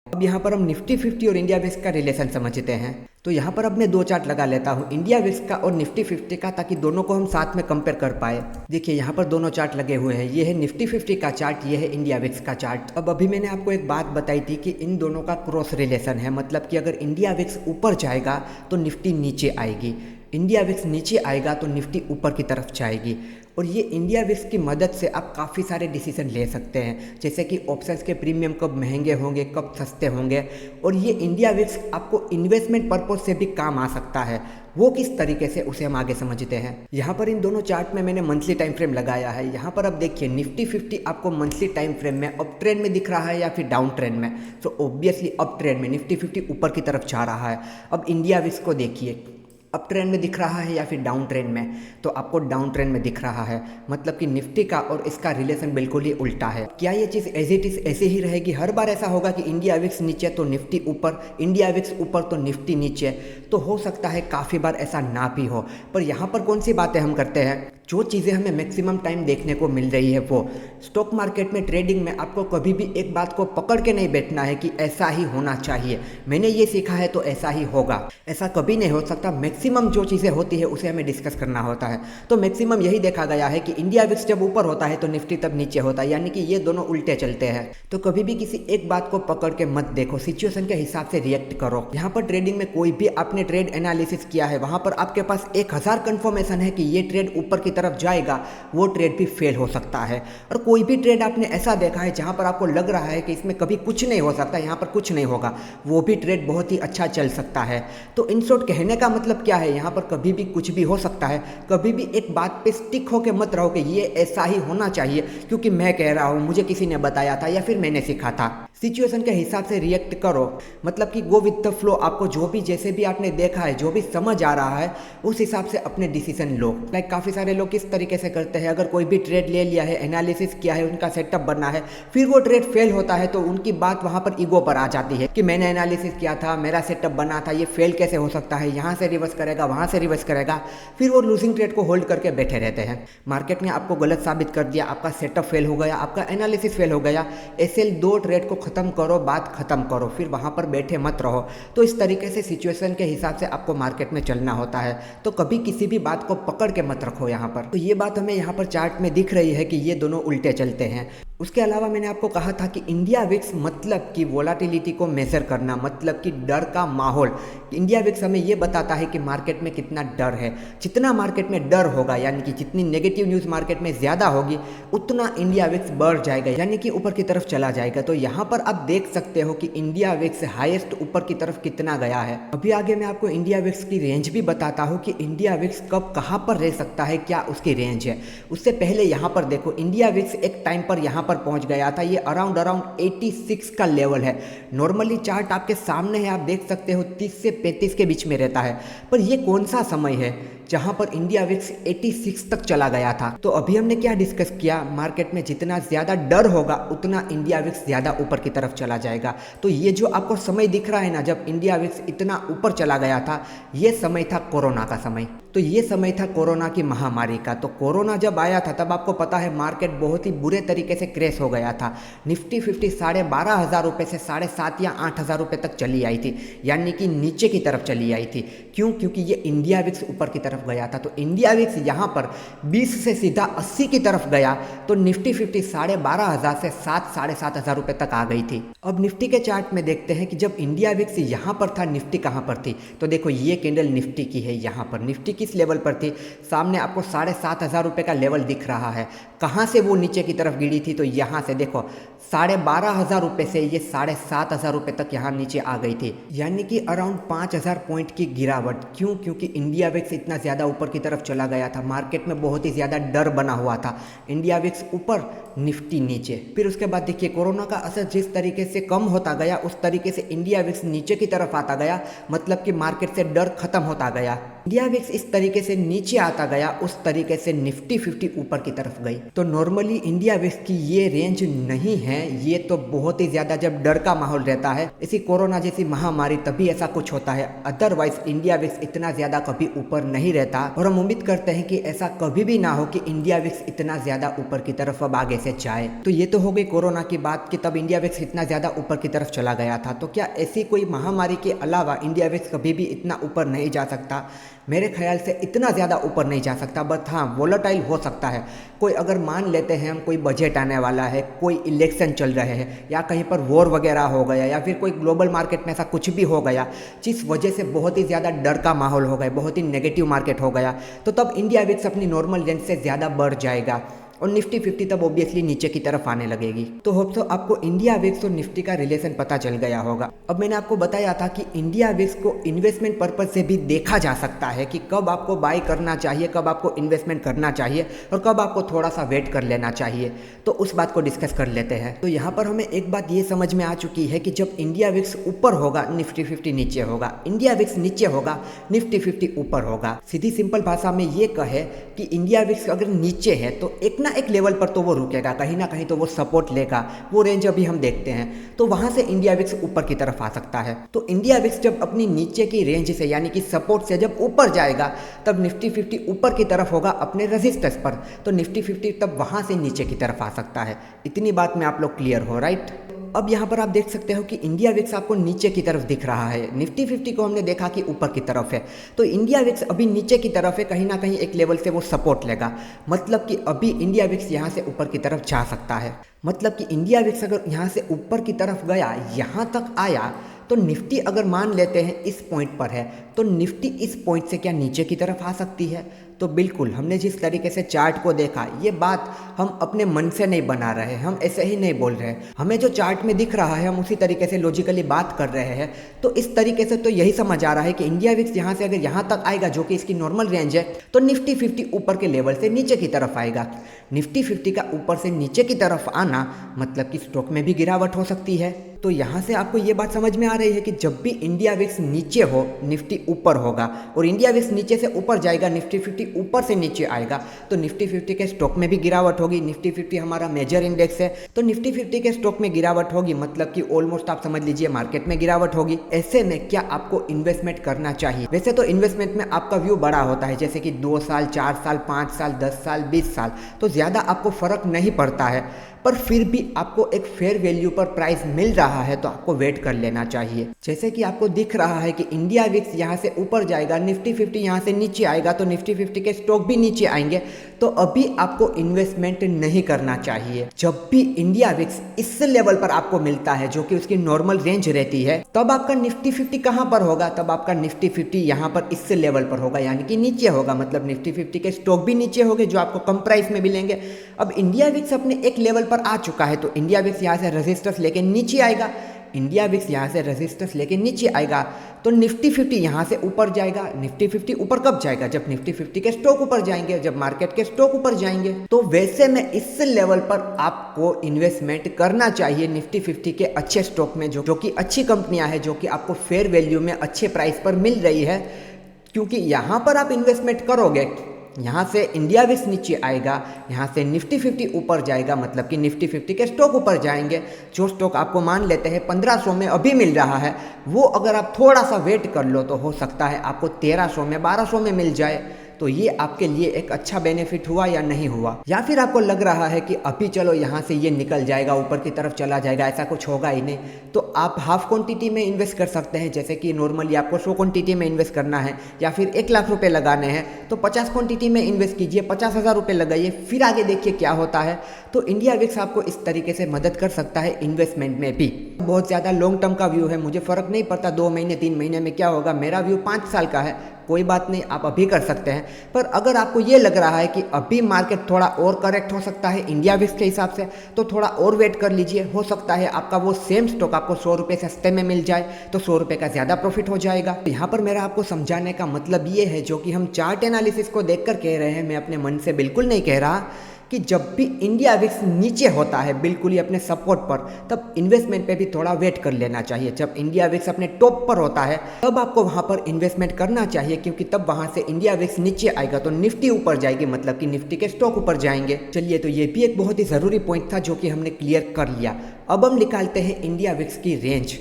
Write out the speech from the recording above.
अब यहाँ पर हम निफ्टी 50 और इंडिया विक्स का रिलेशन समझते हैं। तो यहाँ पर अब मैं दो चार्ट लगा लेता हूँ, इंडिया विक्स का और निफ्टी 50 का, ताकि दोनों को हम साथ में कंपेयर कर पाए। देखिए यहाँ पर दोनों चार्ट लगे हुए हैं, ये है निफ्टी 50 का चार्ट, ये है इंडिया विक्स का चार्ट। अब अभी मैंने आपको एक बात बताई थी कि इन दोनों का क्रॉस रिलेशन है, मतलब कि अगर इंडिया विक्स ऊपर जाएगा तो निफ्टी नीचे आएगी, इंडिया विक्स नीचे आएगा तो निफ्टी ऊपर की तरफ जाएगी। और ये इंडिया विक्स की मदद से आप काफ़ी सारे डिसीजन ले सकते हैं, जैसे कि ऑप्शंस के प्रीमियम कब महंगे होंगे, कब सस्ते होंगे। और ये इंडिया विक्स आपको इन्वेस्टमेंट पर्पज से भी काम आ सकता है, वो किस तरीके से उसे हम आगे समझते हैं। यहाँ पर इन दोनों चार्ट में मैंने मंथली टाइम फ्रेम लगाया है। यहाँ पर अब देखिए निफ्टी 50 आपको मंथली टाइम फ्रेम में अप ट्रेंड में दिख रहा है या फिर डाउन ट्रेंड में। तो ऑब्वियसली अप ट्रेंड में निफ्टी 50 ऊपर की तरफ जा रहा है। अब इंडिया विक्स को देखिए, अप ट्रेंड में दिख रहा है या फिर डाउन ट्रेंड में, तो आपको डाउन ट्रेंड में दिख रहा है, मतलब कि निफ्टी का और इसका रिलेशन बिल्कुल ही उल्टा है। क्या ये चीज़ एज इट इज ऐसे ही रहेगी? हर बार ऐसा होगा कि इंडिया विक्स नीचे तो निफ्टी ऊपर, इंडिया विक्स ऊपर तो निफ्टी नीचे? तो हो सकता है काफ़ी बार ऐसा ना भी हो। पर यहाँ पर कौन सी बातें हम करते हैं, जो चीज़ें हमें मैक्सिमम टाइम देखने को मिल रही है वो स्टॉक मार्केट में, ट्रेडिंग में आपको कभी भी एक बात को पकड़ के नहीं बैठना है कि ऐसा ही होना चाहिए, मैंने ये सीखा है तो ऐसा ही होगा, ऐसा कभी नहीं हो सकता। मैक्सिमम जो चीज़ें होती है उसे हमें डिस्कस करना होता है। तो मैक्सिमम यही देखा गया है कि इंडिया विक्स जब ऊपर होता है तो निफ्टी तब नीचे होता है, यानी कि ये दोनों उल्टे चलते हैं। तो कभी भी किसी एक बात को पकड़ के मत देखो, सिचुएशन के हिसाब से रिएक्ट करो। यहाँ पर ट्रेडिंग में कोई भी आपने ट्रेड एनालिसिस किया है, वहां पर आपके पास 1000 कंफर्मेशन है कि ये ट्रेड ऊपर की तरफ जाएगा, वो ट्रेड भी फेल हो सकता है। और कोई भी ट्रेड आपने ऐसा देखा है जहां पर आपको लग रहा है कि इसमें कभी कुछ नहीं हो सकता, यहाँ पर कुछ नहीं होगा, वो भी ट्रेड बहुत ही अच्छा चल सकता है। तो इन शॉर्ट कहने का मतलब क्या है, यहाँ पर कभी भी कुछ भी हो सकता है। कभी भी एक बात पे स्टिक होके मत रहो कि ये ऐसा ही होना चाहिए क्योंकि मैं कह रहा हूँ, मुझे किसी ने बताया था या फिर मैंने सीखा था। सिचुएशन के हिसाब से रिएक्ट करो, मतलब कि गो विद द फ्लो। आपको जो भी, जैसे भी आपने देखा है, जो भी समझ आ रहा है, उस हिसाब से अपने डिसीजन लो। लाइक काफ़ी सारे लोग किस तरीके से करते हैं, अगर कोई भी ट्रेड ले लिया है, एनालिसिस किया है, उनका सेटअप बना है, फिर वो ट्रेड फेल होता है तो उनकी बात वहाँ पर ईगो पर आ जाती है कि मैंने एनालिसिस किया था, मेरा सेटअप बना था, ये फेल कैसे हो सकता है, यहाँ से रिवर्स करेगा, वहाँ से रिवर्स करेगा। फिर वो लूजिंग ट्रेड को होल्ड करके बैठे रहते हैं। मार्केट ने आपको गलत साबित कर दिया, आपका सेटअप फेल हो गया, आपका एनालिसिस फेल हो गया। ऐसे दो ट्रेड को खत्म करो, बात खत्म करो, फिर वहाँ पर बैठे मत रहो। तो इस तरीके से सिचुएशन के हिसाब से आपको मार्केट में चलना होता है। तो कभी किसी भी बात को पकड़ के मत रखो यहाँ पर। तो ये बात हमें यहाँ पर चार्ट में दिख रही है कि ये दोनों उल्टे चलते हैं। उसके अलावा मैंने आपको कहा था कि इंडिया विक्स मतलब कि वोलाटिलिटी को मेजर करना, मतलब कि डर का माहौल। इंडिया विक्स हमें ये बताता है कि मार्केट में कितना डर है। जितना मार्केट में डर होगा, यानी कि जितनी नेगेटिव न्यूज़ मार्केट में ज़्यादा होगी, उतना इंडिया विक्स बढ़ जाएगा, यानी कि ऊपर की तरफ चला जाएगा। तो यहाँ पर आप देख सकते हो कि इंडिया विक्स हाईएस्ट ऊपर की तरफ कितना गया है। अभी आगे मैं आपको इंडिया विक्स की रेंज भी बताता हूँ कि इंडिया विक्स कब कहाँ पर रह सकता है, क्या उसकी रेंज है। उससे पहले यहाँ पर देखो, इंडिया विक्स एक टाइम पर यहाँ पर पहुंच गया था, ये अराउंड 86 का लेवल है। नॉर्मली चार्ट आपके सामने है, आप देख सकते हो 30 से 35 के बीच में रहता है। पर ये कौन सा समय है जहां पर इंडिया विक्स 86 तक चला गया था? तो अभी हमने क्या डिस्कस किया, मार्केट में जितना ज़्यादा डर होगा उतना इंडिया विक्स ज़्यादा ऊपर की तरफ चला जाएगा। तो ये जो आपको समय दिख रहा है ना, जब इंडिया विक्स इतना ऊपर चला गया था, ये समय था कोरोना का समय। तो ये समय था कोरोना की महामारी का। तो कोरोना जब आया था तब आपको पता है मार्केट बहुत ही बुरे तरीके से क्रैश हो गया था। निफ्टी 50 12,500 रुपये से 7,500 या 8,000 रुपये तक चली आई थी, यानी कि नीचे की तरफ चली आई थी। क्यों? क्योंकि ये इंडिया विक्स ऊपर की तरफ गया था। तो इंडिया विक्स यहाँ पर 20 से सीधा 80 की तरफ गया, तो निफ्टी 50 12,500 से 7,000-7,500 रुपये तक आ गई थी। अब निफ्टी के चार्ट में देखते हैं कि जब इंडिया विक्स यहाँ पर था, निफ्टी कहाँ पर थी। तो देखो ये कैंडल निफ्टी की है, यहाँ पर निफ्टी किस लेवल पर थी, सामने आपको 7,500 रुपये का लेवल दिख रहा है। कहाँ से वो नीचे की तरफ गिरी थी, तो यहाँ से देखो 12,500 रुपये से ये 7,500 रुपये तक यहाँ नीचे आ गई थी, यानी कि अराउंड 5,000 पॉइंट की गिरावट। क्यों? क्योंकि इंडिया विक्स इतना ज़्यादा ऊपर की तरफ चला गया था, मार्केट में बहुत ही ज़्यादा डर बना हुआ था। इंडिया विक्स ऊपर, निफ्टी नीचे। फिर उसके बाद देखिए कोरोना का असर जिस तरीके से कम होता गया, उस तरीके से इंडिया विक्स नीचे की तरफ आता गया, मतलब कि मार्केट से डर खत्म होता गया। इंडिया विक्स इस तरीके से नीचे आता गया, उस तरीके से निफ्टी 50 ऊपर की तरफ गई। तो नॉर्मली इंडिया विक्स की ये रेंज नहीं है, ये तो बहुत ही ज्यादा जब डर का माहौल रहता है, इसी कोरोना जैसी महामारी, तभी ऐसा कुछ होता है। अदरवाइज इंडिया विक्स इतना ज्यादा कभी ऊपर नहीं रहता, और हम उम्मीद करते हैं कि ऐसा कभी भी ना हो कि इंडिया विक्स इतना ज्यादा ऊपर की तरफ अब आगे से जाए। तो ये तो हो गई कोरोना की बात कि तब इंडिया विक्स इतना ज़्यादा ऊपर की तरफ चला गया था। तो क्या ऐसी कोई महामारी के अलावा इंडिया विक्स कभी भी इतना ऊपर नहीं जा सकता? मेरे ख्याल से इतना ज़्यादा ऊपर नहीं जा सकता, बट हाँ वोलेटाइल हो सकता है। कोई अगर मान लेते हैं हम कोई बजट आने वाला है, कोई इलेक्शन चल रहे हैं, या कहीं पर वॉर वगैरह हो गया, या फिर कोई ग्लोबल मार्केट में ऐसा कुछ भी हो गया जिस वजह से बहुत ही ज़्यादा डर का माहौल हो गया, बहुत ही नेगेटिव मार्केट हो गया, तो तब इंडिया विक्स अपनी नॉर्मल रेंज से ज़्यादा बढ़ जाएगा और निफ्टी 50 तब ऑब्वियसली नीचे की तरफ आने लगेगी। तो होप सो आपको इंडिया विक्स और निफ्टी का रिलेशन पता चल गया होगा। अब मैंने आपको बताया था कि इंडिया विक्स को इन्वेस्टमेंट पर्पज से भी देखा जा सकता है कि कब आपको बाय करना चाहिए, कब आपको इन्वेस्टमेंट करना चाहिए और कब आपको थोड़ा सा वेट कर लेना चाहिए। तो उस बात को डिस्कस कर लेते हैं। तो यहाँ पर हमें एक बात ये समझ में आ चुकी है कि जब इंडिया विक्स ऊपर होगा निफ्टी 50 नीचे होगा, इंडिया विक्स नीचे होगा निफ्टी 50 ऊपर होगा। सीधी सिंपल भाषा में ये कहे कि इंडिया विक्स अगर नीचे है तो एक लेवल पर तो वो रुकेगा, कहीं ना कहीं तो वो सपोर्ट लेगा। वो रेंज अभी हम देखते हैं, तो वहां से इंडिया विक्स ऊपर की तरफ आ सकता है। तो इंडिया विक्स जब अपनी नीचे की रेंज से यानी कि सपोर्ट से जब ऊपर जाएगा तब निफ्टी 50 ऊपर की तरफ होगा अपने रेजिस्टेंस पर, तो निफ्टी 50 तब वहां से नीचे की तरफ आ सकता है। इतनी बात में आप लोग क्लियर हो, राइट? अब यहाँ पर आप देख सकते हो कि इंडिया विक्स आपको नीचे की तरफ दिख रहा है, निफ्टी 50 को हमने देखा कि ऊपर की तरफ है। तो इंडिया विक्स अभी नीचे की तरफ है, कहीं ना कहीं एक लेवल से वो सपोर्ट लेगा। मतलब कि अभी इंडिया विक्स यहाँ से ऊपर की तरफ जा सकता है। मतलब कि इंडिया विक्स अगर यहाँ से ऊपर की तरफ गया, यहाँ तक आया, तो निफ्टी अगर मान लेते हैं इस पॉइंट पर है, तो निफ्टी इस पॉइंट से क्या नीचे की तरफ आ सकती है? तो बिल्कुल, हमने जिस तरीके से चार्ट को देखा, ये बात हम अपने मन से नहीं बना रहे, हम ऐसे ही नहीं बोल रहे। हमें जो चार्ट में दिख रहा है हम उसी तरीके से लॉजिकली बात कर रहे हैं। तो इस तरीके से तो यही समझ आ रहा है कि इंडिया विक्स यहाँ से अगर यहाँ तक आएगा, जो कि इसकी नॉर्मल रेंज है, तो निफ्टी 50 ऊपर के लेवल से नीचे की तरफ आएगा। निफ्टी 50 का ऊपर से नीचे की तरफ आना मतलब कि स्टॉक में भी गिरावट हो सकती है। तो यहाँ से आपको ये बात समझ में आ रही है कि जब भी इंडिया विक्स नीचे हो निफ्टी ऊपर होगा, और इंडिया विक्स नीचे से ऊपर जाएगा निफ्टी 50 ऊपर से नीचे आएगा, तो निफ्टी 50 के स्टॉक में भी गिरावट होगी। निफ्टी 50 हमारा मेजर इंडेक्स है, तो निफ्टी 50 के स्टॉक में गिरावट होगी, मतलब कि ऑलमोस्ट आप समझ लीजिए मार्केट में गिरावट होगी। ऐसे में क्या आपको इन्वेस्टमेंट करना चाहिए? वैसे तो इन्वेस्टमेंट में आपका व्यू बड़ा होता है, जैसे कि 2 साल, 4 साल, 5 साल, 10 साल, 20 साल, तो ज़्यादा आपको फर्क नहीं पड़ता है। पर फिर भी आपको एक फेयर वैल्यू पर प्राइस मिल रहा है तो आपको वेट कर लेना चाहिए। जैसे कि आपको दिख रहा है कि इंडिया विक्स यहाँ से ऊपर जाएगा, निफ्टी 50 यहाँ से नीचे आएगा, तो निफ्टी 50 के स्टॉक भी नीचे आएंगे। तो अभी आपको इन्वेस्टमेंट नहीं करना चाहिए। जब भी इंडिया विक्स इस लेवल पर आपको मिलता है, जो कि उसकी नॉर्मल रेंज रहती है, तब आपका निफ्टी 50 कहाँ पर होगा? तब आपका निफ्टी 50 यहाँ पर इस लेवल पर होगा, यानी कि नीचे होगा। मतलब निफ्टी 50 के स्टॉक भी नीचे होंगे, जो आपको कम प्राइस में मिलेंगे। अब इंडिया विक्स अपने एक लेवल पर आ चुका है, तो इंडिया विक्स यहाँ से रेजिस्टेंस लेके नीचे आएगा। इंडिया विक्स यहाँ से रेजिस्टेंस लेके नीचे आएगा, तो निफ्टी 50 यहाँ से ऊपर जाएगा। निफ्टी 50 ऊपर कब जाएगा? जब निफ्टी 50 के स्टॉक ऊपर जाएंगे, जब मार्केट के स्टॉक ऊपर जाएंगे। तो वैसे में इस लेवल पर आपको इन्वेस्टमेंट करना चाहिए निफ्टी 50 के अच्छे स्टॉक में, जो कि अच्छी कंपनियां हैं, जो कि आपको फेयर वैल्यू में अच्छे प्राइस पर मिल रही है। क्योंकि यहाँ पर आप इन्वेस्टमेंट करोगे, यहाँ से इंडिया विक्स नीचे आएगा, यहाँ से निफ्टी 50 ऊपर जाएगा, मतलब कि निफ्टी 50 के स्टॉक ऊपर जाएंगे। जो स्टॉक आपको मान लेते हैं 1500 में अभी मिल रहा है, वो अगर आप थोड़ा सा वेट कर लो तो हो सकता है आपको 1300 में, 1200 में मिल जाए। तो ये आपके लिए एक अच्छा बेनिफिट हुआ या नहीं हुआ? या फिर आपको लग रहा है कि अभी चलो यहाँ से ये निकल जाएगा, ऊपर की तरफ चला जाएगा, ऐसा कुछ होगा ही नहीं, तो आप हाफ क्वांटिटी में इन्वेस्ट कर सकते हैं। जैसे कि नॉर्मली आपको 100 क्वांटिटी में इन्वेस्ट करना है या फिर 1 लाख रुपए लगाने हैं, तो 50 क्वांटिटी में इन्वेस्ट कीजिए, 50,000 रुपये लगाइए, फिर आगे देखिए क्या होता है। तो इंडिया विक्स आपको इस तरीके से मदद कर सकता है इन्वेस्टमेंट में भी। बहुत ज़्यादा लॉन्ग टर्म का व्यू है, मुझे फ़र्क नहीं पड़ता 2 महीने 3 महीने में क्या होगा, मेरा व्यू 5 साल का है, कोई बात नहीं, आप अभी कर सकते हैं। पर अगर आपको ये लग रहा है कि अभी मार्केट थोड़ा और करेक्ट हो सकता है इंडिया विक्स के हिसाब से, तो थोड़ा और वेट कर लीजिए। हो सकता है आपका वो सेम स्टॉक आपको 100 रुपये सस्ते में मिल जाए, तो 100 रुपये का ज़्यादा प्रॉफिट हो जाएगा। यहाँ पर मेरा आपको समझाने का मतलब ये है, जो कि हम चार्ट एनालिसिस को देखकर कह रहे हैं, मैं अपने मन से बिल्कुल नहीं कह रहा, कि जब भी इंडिया विक्स नीचे होता है बिल्कुल ही अपने सपोर्ट पर, तब इन्वेस्टमेंट पे भी थोड़ा वेट कर लेना चाहिए। जब इंडिया विक्स अपने टॉप पर होता है तब आपको वहां पर इन्वेस्टमेंट करना चाहिए, क्योंकि तब वहां से इंडिया विक्स नीचे आएगा तो निफ्टी ऊपर जाएगी, मतलब कि निफ्टी के स्टॉक ऊपर जाएंगे। चलिए, तो ये भी एक बहुत ही ज़रूरी पॉइंट था जो कि हमने क्लियर कर लिया। अब हम निकालते हैं इंडिया विक्स की रेंज।